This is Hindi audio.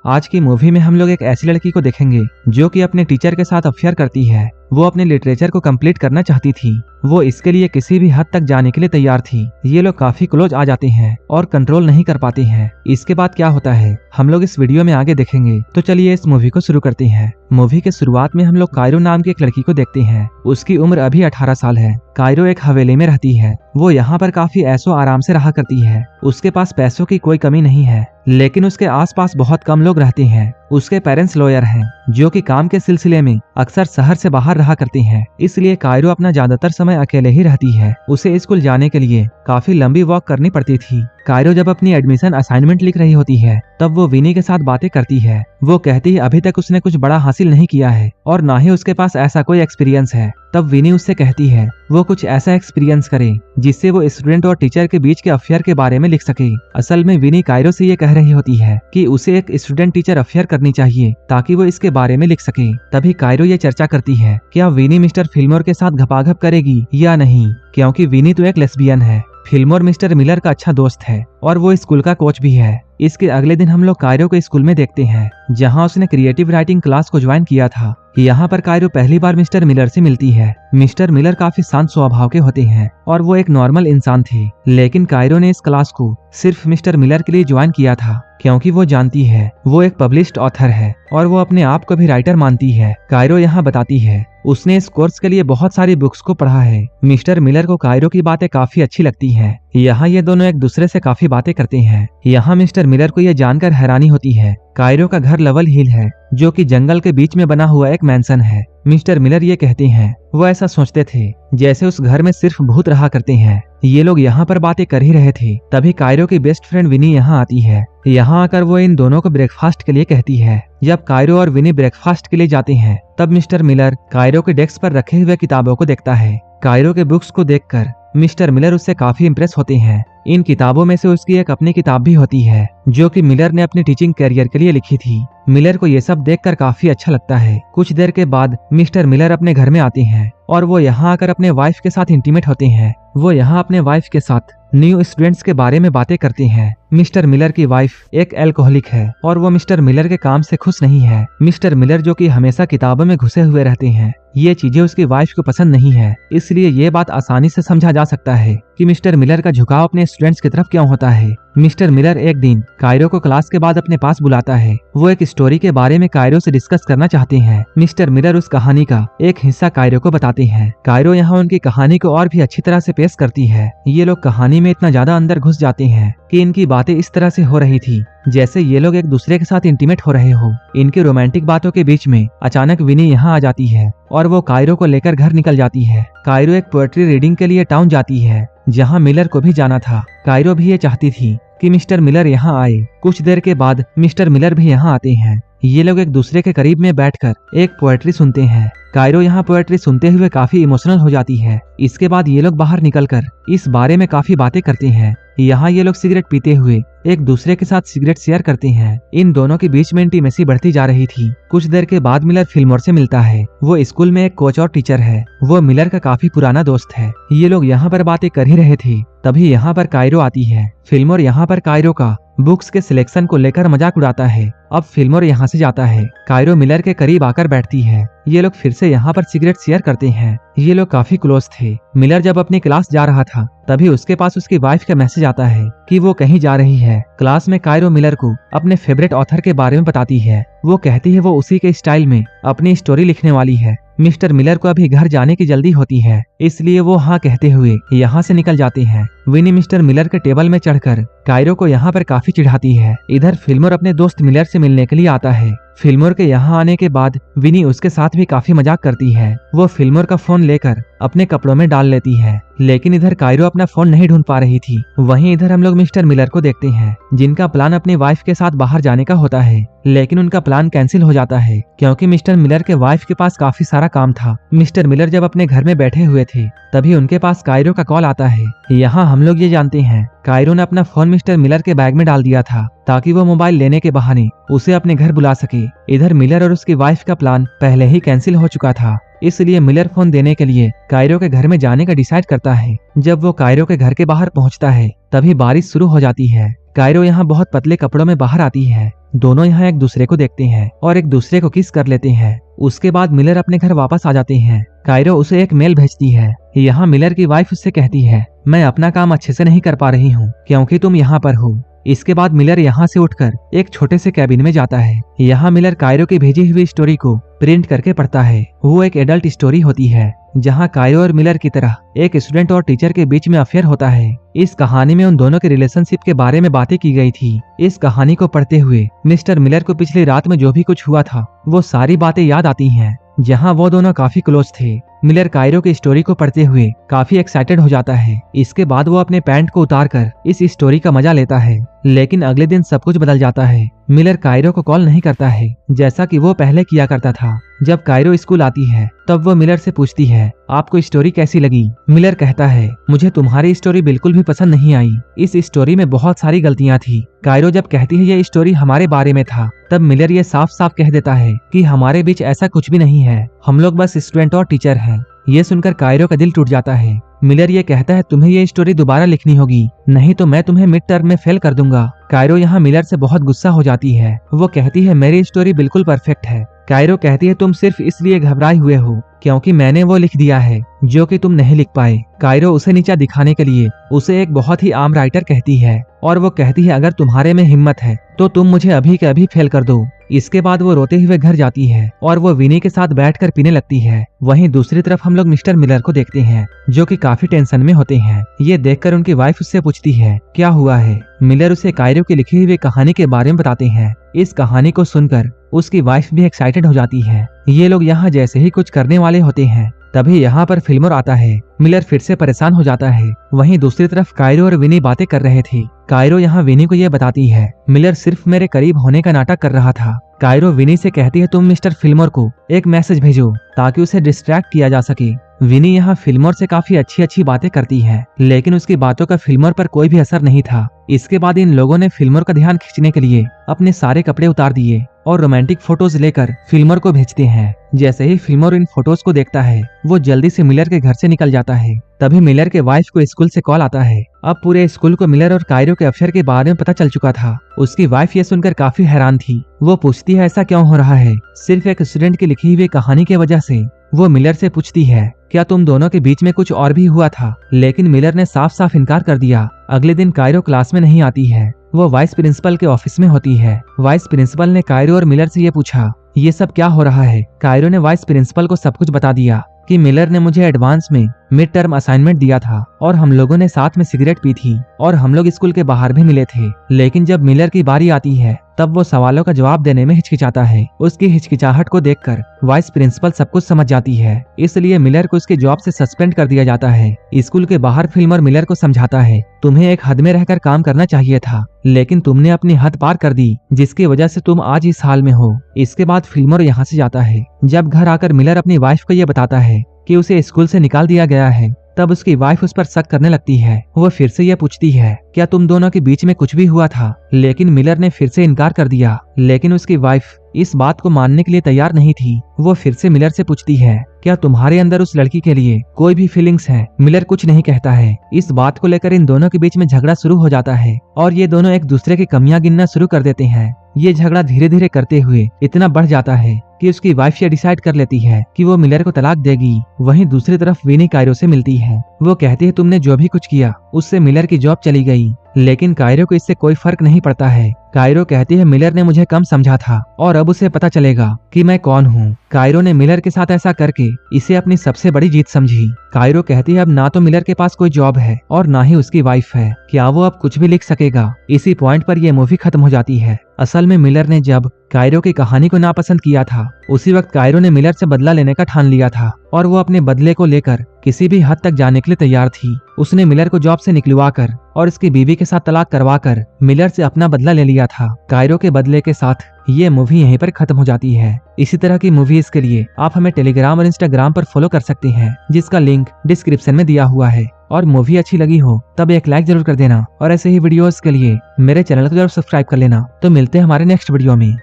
आज की मूवी में हम लोग एक ऐसी लड़की को देखेंगे जो कि अपने टीचर के साथ अफेयर करती है। वो अपने लिटरेचर को कंप्लीट करना चाहती थी। वो इसके लिए किसी भी हद तक जाने के लिए तैयार थी। ये लोग काफी क्लोज आ जाते हैं और कंट्रोल नहीं कर पाते हैं। इसके बाद क्या होता है हम लोग इस वीडियो में आगे देखेंगे। तो चलिए इस मूवी को शुरू करते हैं। मूवी के शुरुआत में हम लोग कायरो नाम की एक लड़की को देखते हैं। उसकी उम्र अभी 18 साल है। कायरो एक हवेली में रहती है। वो यहाँ पर काफी ऐशो आराम से रहा करती है। उसके पास पैसों की कोई कमी नहीं है, लेकिन उसके आसपास बहुत कम लोग रहते हैं। उसके पेरेंट्स लॉयर हैं जो कि काम के सिलसिले में अक्सर शहर से बाहर रहा करते हैं, इसलिए कायरो अपना ज्यादातर समय अकेले ही रहती है। उसे स्कूल जाने के लिए काफी लंबी वॉक करनी पड़ती थी। कायरो जब अपनी एडमिशन असाइनमेंट लिख रही होती है तब वो विनी के साथ बातें करती है। वो कहती है अभी तक उसने कुछ बड़ा हासिल नहीं किया है और ना ही उसके पास ऐसा कोई एक्सपीरियंस है। तब विनी उससे कहती है वो कुछ ऐसा एक्सपीरियंस करे जिससे वो स्टूडेंट और टीचर के बीच के अफेयर के बारे में लिख सके। असल में विनी कायरो से ये कह रही होती है कि उसे एक स्टूडेंट टीचर अफेयर करनी चाहिए ताकि वो इसके बारे में लिख सके। तभी कायरो ये चर्चा करती है क्या विनी मिस्टर फिल्मोर के साथ घपाघप करेगी या नहीं, क्योंकि विनी तो एक लेस्बियन है। फिल्मोर मिस्टर मिलर का अच्छा दोस्त है और वो स्कूल का कोच भी है। इसके अगले दिन हम लोग कायरो को स्कूल में देखते हैं जहां उसने क्रिएटिव राइटिंग क्लास को ज्वाइन किया था। यहाँ पर कायरो पहली बार मिस्टर मिलर से मिलती है। मिस्टर मिलर काफी शांत स्वभाव के होते हैं और वो एक नॉर्मल इंसान थे, लेकिन कायरो ने इस क्लास को सिर्फ मिस्टर मिलर के लिए ज्वाइन किया था क्योंकि वो जानती है वो एक पब्लिश्ड ऑथर है और वो अपने आप को भी राइटर मानती है। कायरो यहाँ बताती है उसने इस कोर्स के लिए बहुत सारी बुक्स को पढ़ा है। मिस्टर मिलर को कायरो की बातें काफी अच्छी लगती हैं। यहाँ ये दोनों एक दूसरे से काफी बातें करते हैं। यहाँ मिस्टर मिलर को यह जानकर हैरानी होती है कायरो का घर लेवल हिल है जो कि जंगल के बीच में बना हुआ एक मैंसन है। मिस्टर मिलर ये कहते हैं वो ऐसा सोचते थे जैसे उस घर में सिर्फ भूत रहा करते हैं। ये लोग यहाँ पर बातें कर ही रहे थे तभी कायरो की बेस्ट फ्रेंड विनी यहाँ आती है। यहाँ आकर वो इन दोनों को ब्रेकफास्ट के लिए कहती है। जब कायरो और विनी ब्रेकफास्ट के लिए जाते हैं तब मिस्टर मिलर कायरो के डेस्क पर रखे हुए किताबों को देखता है। कायरो के बुक्स को देखकर मिस्टर मिलर उससे काफी इम्प्रेस होते हैं। इन किताबों में से उसकी एक अपनी किताब भी होती है जो कि मिलर ने अपने टीचिंग करियर के लिए लिखी थी। मिलर को ये सब देखकर काफी अच्छा लगता है। कुछ देर के बाद मिस्टर मिलर अपने घर में आते हैं और वो यहाँ आकर अपने वाइफ के साथ इंटीमेट होते हैं। वो यहाँ अपने वाइफ के साथ न्यू स्टूडेंट्स के बारे में बातें करते हैं। मिस्टर मिलर की वाइफ एक एल्कोहलिक है और वो मिस्टर मिलर के काम से खुश नहीं है। मिस्टर मिलर जो कि हमेशा किताबों में घुसे हुए रहते हैं, ये चीजें उसकी वाइफ को पसंद नहीं है। इसलिए ये बात आसानी से समझा जा सकता है कि मिस्टर मिलर का झुकाव अपने स्टूडेंट्स की तरफ क्यों होता है। मिस्टर मिलर एक दिन कायरो को क्लास के बाद अपने पास बुलाता है। वो एक स्टोरी के बारे में कायरो से डिस्कस करना चाहते हैं। मिस्टर मिलर उस कहानी का एक हिस्सा कायरो को बताते हैं। कायरो यहाँ उनकी कहानी को और भी अच्छी तरह से पेश करती है। ये लोग कहानी में इतना ज्यादा अंदर घुस जाते हैं कि इनकी बातें इस तरह से हो रही थी जैसे ये लोग एक दूसरे के साथ इंटीमेट हो रहे हो। इनकी रोमांटिक बातों के बीच में अचानक विनी यहाँ आ जाती है और वो कायरो को लेकर घर निकल जाती है। कायरो एक पोएट्री रीडिंग के लिए टाउन जाती है जहाँ मिलर को भी जाना था। कायरो भी ये चाहती थी कि मिस्टर मिलर यहाँ आए। कुछ देर के बाद मिस्टर मिलर भी यहाँ आते हैं। ये लोग एक दूसरे के करीब में बैठकर एक पोएट्री सुनते हैं। कायरो यहाँ पोएट्री सुनते हुए काफी इमोशनल हो जाती है। इसके बाद ये लोग बाहर निकलकर इस बारे में काफी बातें करते हैं। यहाँ ये लोग सिगरेट पीते हुए एक दूसरे के साथ सिगरेट शेयर करते हैं। इन दोनों के बीच में इंटीमेसी बढ़ती जा रही थी। कुछ देर के बाद मिलर फिल्मोर से मिलता है। वो स्कूल में एक कोच और टीचर है। वो मिलर का काफी पुराना दोस्त है। ये लोग यहाँ पर बातें कर ही रहे थे तभी यहाँ पर कायरो आती है। फिल्मोर यहाँ पर कायरो का बुक्स के सिलेक्शन को लेकर मजाक उड़ाता है। अब फिल्मोर यहाँ से जाता है। कायरो मिलर के करीब आकर बैठती है। ये लोग फिर से यहाँ पर सिगरेट शेयर करते हैं। ये लोग काफी क्लोज थे। मिलर जब अपनी क्लास जा रहा था तभी उसके पास उसकी वाइफ का मैसेज आता है कि वो कहीं जा रही है। क्लास में कायरो मिलर को अपने फेवरेट ऑथर के बारे में बताती है। वो कहती है वो उसी के स्टाइल में अपनी स्टोरी लिखने वाली है। मिस्टर मिलर को अभी घर जाने की जल्दी होती है, इसलिए वो हाँ कहते हुए यहाँ से निकल जाते हैं। विनी मिस्टर मिलर के टेबल में चढ़कर कायरो को यहाँ पर काफी चिढ़ाती है। इधर फिल्मोर अपने दोस्त मिलर से मिलने के लिए आता है। फिल्मोर के यहाँ आने के बाद विनी उसके साथ भी काफी मजाक करती है। वो फिल्मोर का फोन लेकर अपने कपड़ों में डाल लेती है, लेकिन इधर कायरो अपना फोन नहीं ढूंढ पा रही थी। वहीं इधर हम लोग मिस्टर मिलर को देखते हैं जिनका प्लान अपनी वाइफ के साथ बाहर जाने का होता है, लेकिन उनका प्लान कैंसिल हो जाता है क्योंकि मिस्टर मिलर के वाइफ के पास काफी सारा काम था। मिस्टर मिलर जब अपने घर में बैठे हुए थे तभी उनके पास कायरो का कॉल आता है। यहाँ हम लोग ये जानते हैं कायरो ने अपना फोन मिस्टर मिलर के बैग में डाल दिया था ताकि वो मोबाइल लेने के बहाने उसे अपने घर बुला सके। इधर मिलर और उसकी वाइफ का प्लान पहले ही कैंसिल हो चुका था, इसलिए मिलर फोन देने के लिए कायरो के घर में जाने का डिसाइड करता है। जब वो कायरो के घर के बाहर पहुंचता है तभी बारिश शुरू हो जाती है। कायरो यहाँ बहुत पतले कपड़ों में बाहर आती है। दोनों यहाँ एक दूसरे को देखते हैं और एक दूसरे को किस कर लेते हैं। उसके बाद मिलर अपने घर वापस आ जाते हैं। कायरो उसे एक मेल भेजती है। यहाँ मिलर की वाइफ उससे कहती है, मैं अपना काम अच्छे से नहीं कर पा रही हूँ क्योंकि तुम यहाँ पर हो। इसके बाद मिलर यहाँ से उठकर एक छोटे से कैबिन में जाता है। यहाँ मिलर कायरो की भेजी हुई स्टोरी को प्रिंट करके पढ़ता है। वो एक एडल्ट स्टोरी होती है जहाँ कायरो और मिलर की तरह एक स्टूडेंट और टीचर के बीच में अफेयर होता है। इस कहानी में उन दोनों के रिलेशनशिप के बारे में बातें की गई थी। इस कहानी को पढ़ते हुए मिस्टर मिलर को पिछली रात में जो भी कुछ हुआ था वो सारी बातें याद आती हैं, जहाँ वो दोनों काफी क्लोज थे। मिलर कायरो की स्टोरी को पढ़ते हुए काफी एक्साइटेड हो जाता है। इसके बाद वो अपने पैंट को उतारकर इस स्टोरी का मजा लेता है। लेकिन अगले दिन सब कुछ बदल जाता है। मिलर कायरो को कॉल नहीं करता है जैसा कि वो पहले किया करता था। जब कायरो स्कूल आती है तब वो मिलर से पूछती है, आपको स्टोरी कैसी लगी? मिलर कहता है, मुझे तुम्हारी स्टोरी बिल्कुल भी पसंद नहीं आई। इस स्टोरी में बहुत सारी गलतियां थी। कायरो जब कहती है ये स्टोरी हमारे बारे में था, तब मिलर ये साफ साफ कह देता है कि हमारे बीच ऐसा कुछ भी नहीं है, हम लोग बस स्टूडेंट और टीचर हैं। ये सुनकर कायरो का दिल टूट जाता है। मिलर ये कहता है, तुम्हें ये स्टोरी दोबारा लिखनी होगी, नहीं तो मैं तुम्हें मिड टर्म में फेल कर दूंगा। कायरो यहाँ मिलर से बहुत गुस्सा हो जाती है। वो कहती है, मेरी स्टोरी बिल्कुल परफेक्ट है। कायरो कहती है, तुम सिर्फ इसलिए घबराए हुए हो क्योंकि मैंने वो लिख दिया है जो कि तुम नहीं लिख पाए। कायरो उसे नीचा दिखाने के लिए उसे एक बहुत ही आम राइटर कहती है और वो कहती है, अगर तुम्हारे में हिम्मत है तो तुम मुझे अभी के अभी फेल कर दो। इसके बाद वो रोते हुए घर जाती है और वो विनी के साथ बैठकर पीने लगती है। वहीं दूसरी तरफ हम लोग मिस्टर मिलर को देखते हैं जो कि काफी टेंशन में होते हैं। ये देखकर उनकी वाइफ उससे पूछती है, क्या हुआ है? मिलर उसे कायरो की लिखी हुई कहानी के बारे में बताते हैं। इस कहानी को सुनकर उसकी वाइफ भी एक्साइटेड हो जाती है। ये लोग यहाँ जैसे ही कुछ करने वाले होते हैं तभी यहाँ पर फिल्मोर आता है। मिलर फिर से परेशान हो जाता है। वहीं दूसरी तरफ कायरो और विनी बातें कर रहे थे। कायरो यहाँ विनी को ये बताती है, मिलर सिर्फ मेरे करीब होने का नाटक कर रहा था। कायरो विनी से कहती है, तुम मिस्टर फिल्मोर को एक मैसेज भेजो ताकि उसे डिस्ट्रैक्ट किया जा सके। विनी यहाँ फिल्मोर से काफी अच्छी बातें करती है, लेकिन उसकी बातों का फिल्मोर पर कोई भी असर नहीं था। इसके बाद इन लोगों ने फिल्मोर का ध्यान खींचने के लिए अपने सारे कपड़े उतार दिए और रोमांटिक फोटोज लेकर फिल्मोर को भेजते हैं। जैसे ही फिल्मोर इन फोटोज को देखता है वो जल्दी से मिलर के घर से निकल जाता है। तभी मिलर के वाइफ को स्कूल से कॉल आता है। अब पूरे स्कूल को मिलर और कायरो के अफेयर के बारे में पता चल चुका था। उसकी वाइफ ये सुनकर काफी हैरान थी। वो पूछती है, ऐसा क्यों हो रहा है? सिर्फ एक स्टूडेंट की लिखी हुई कहानी की वजह से। वो मिलर से पूछती है, क्या तुम दोनों के बीच में कुछ और भी हुआ था? लेकिन मिलर ने साफ साफ इनकार कर दिया। अगले दिन कायरो क्लास में नहीं आती है। वो वाइस प्रिंसिपल के ऑफिस में होती है। वाइस प्रिंसिपल ने कायरो और मिलर से ये पूछा, ये सब क्या हो रहा है? कायरो ने वाइस प्रिंसिपल को सब कुछ बता दिया कि मिलर ने मुझे एडवांस में मिड टर्म असाइनमेंट दिया था और हम लोगों ने साथ में सिगरेट पी थी और हम लोग स्कूल के बाहर भी मिले थे। लेकिन जब मिलर की बारी आती है तब वो सवालों का जवाब देने में हिचकिचाता है। उसकी हिचकिचाहट को देखकर वाइस प्रिंसिपल सब कुछ समझ जाती है, इसलिए मिलर को उसके जॉब से सस्पेंड कर दिया जाता है। स्कूल के बाहर फिल्मर मिलर को समझाता है, तुम्हें एक हद में रहकर काम करना चाहिए था, लेकिन तुमने अपनी हद पार कर दी जिसकी वजह से तुम आज इस हाल में हो। इसके बाद फिल्मर यहाँ से जाता है। जब घर आकर मिलर अपनी वाइफ को ये बताता है कि उसे स्कूल से निकाल दिया गया है, तब उसकी वाइफ उस पर शक करने लगती है। वो फिर से यह पूछती है, क्या तुम दोनों के बीच में कुछ भी हुआ था? लेकिन मिलर ने फिर से इनकार कर दिया। लेकिन उसकी वाइफ इस बात को मानने के लिए तैयार नहीं थी। वो फिर से मिलर से पूछती है, क्या तुम्हारे अंदर उस लड़की के लिए कोई भी फीलिंग्स है? मिलर कुछ नहीं कहता है। इस बात को लेकर इन दोनों के बीच में झगड़ा शुरू हो जाता है और ये दोनों एक दूसरे की कमियां गिनना शुरू कर देते हैं। ये झगड़ा धीरे धीरे करते हुए इतना बढ़ जाता है कि उसकी वाइफ ये डिसाइड कर लेती है कि वो मिलर को तलाक देगी। वहीं दूसरी तरफ विनी कायरो से मिलती है। वो कहती है, तुमने जो भी कुछ किया उससे मिलर की जॉब चली गई, लेकिन कायरो को इससे कोई फर्क नहीं पड़ता है। कायरो कहती है, मिलर ने मुझे कम समझा था और अब उसे पता चलेगा कि मैं कौन हूँ। कायरो ने मिलर के साथ ऐसा करके इसे अपनी सबसे बड़ी जीत समझी। कायरो कहती है, अब ना तो मिलर के पास कोई जॉब है और ना ही उसकी वाइफ है, क्या वो अब कुछ भी लिख सकेगा? इसी पॉइंट पर यह मूवी खत्म हो जाती है। असल में मिलर ने जब कायरो की कहानी को नापसंद किया था, उसी वक्त कायरो ने मिलर से बदला लेने का ठान लिया था और वो अपने बदले को लेकर किसी भी हद तक जाने के लिए तैयार थी। उसने मिलर को जॉब से निकलवाकर और उसकी बीवी के साथ तलाक करवाकर मिलर से अपना बदला ले लिया था। कायरो के बदले के साथ ये मूवी यहीं पर खत्म हो जाती है। इसी तरह की मूवीज के लिए आप हमें टेलीग्राम और इंस्टाग्राम पर फॉलो कर सकते हैं, जिसका लिंक डिस्क्रिप्शन में दिया हुआ है। और मूवी अच्छी लगी हो तब एक लाइक जरूर कर देना और ऐसे ही वीडियोस के लिए मेरे चैनल को जरूर सब्सक्राइब कर लेना। तो मिलते हैं हमारे नेक्स्ट वीडियो में।